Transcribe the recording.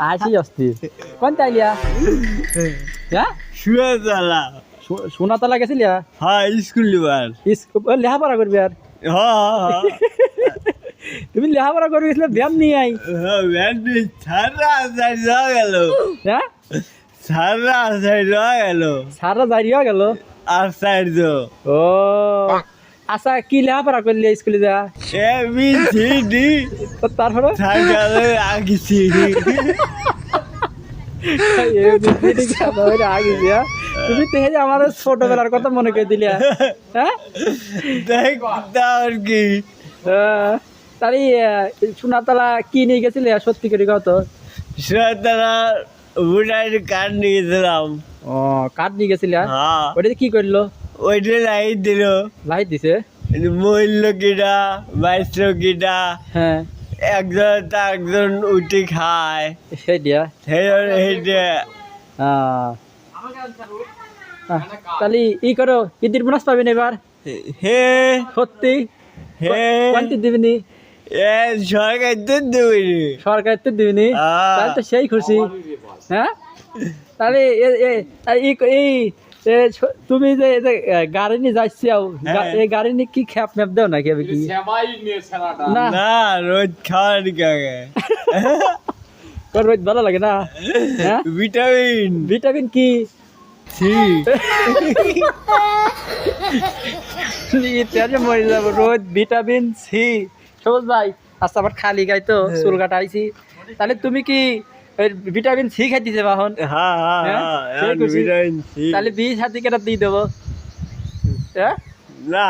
আছি অস্থির কোন তাইলিয়া হ্যাঁ সুয়াতলা সোনাতলা গেছিলিয়া হ্যাঁ স্কুল লিবার স্কুল লেখাপড়া করবি আর হ্যাঁ তুমি লেখাপড়া করবি গেছিলে ব্যায়াম নিয়ে আই ব্যান্ডি সারা সাইড হয়ে গেল হ্যাঁ সারা সাইড হয়ে গেল সারা জারিয়া গেল আর সাইড দো ও আচ্ছা কি লেখাপড়া করলি স্কুলে যা এ বি সি ডি তো তারপরে সাইকেলে আগিছি তুমি তো যে আমার ছোটবেলার কথা মনে করে দিলি হ্যাঁ দেখ আর কি তাহলে সোনাতলা কি নিয়ে গেছিলে সত্যি করে কত সুয়াতলা ভোটার কার্ড নিয়ে গেছিলাম ও কাঠ নিয়ে গেছিলে হ্যাঁ ওটা কি করলো ওইটা লাইট দিল লাইট দিছে মূল্য কিটা বাইশ কিটা হ্যাঁ একজন তা একজন উঠে খায় সেই দিয়া সেইটা তাহলে ই করো ঈদের বোনাস পাবেন এবার হে সত্যি হে কোয়ান্টি দিবিনি এ সরকার তো দেবে সরকার তো দিবিনি তাহলে তো সেই খুশি হ্যাঁ তাহলে তুমি যে গাড়ি নিয়ে যাচ্ছি এই গাড়ি নিয়ে কি খ্যাপ ম্যাপ দেও নাকি আমি কি না না রোজ খাওয়ার কাকে তোর রোজ ভালো লাগে না হ্যাঁ ভিটামিন ভিটামিন কি সি ইত্যাদি মরে যাবো রোজ ভিটামিন সি সবুজ ভাই আচ্ছা আবার খালি গাই তো চুল কাটা আইছি তাহলে তুমি কি ভিটামিন সি খাই দিছে বাহন হ্যাঁ হ্যাঁ সেই খুশি। ভিটামিন সি তাহলে 20 হাতি কেটা দিয়ে দেবো হ্যাঁ না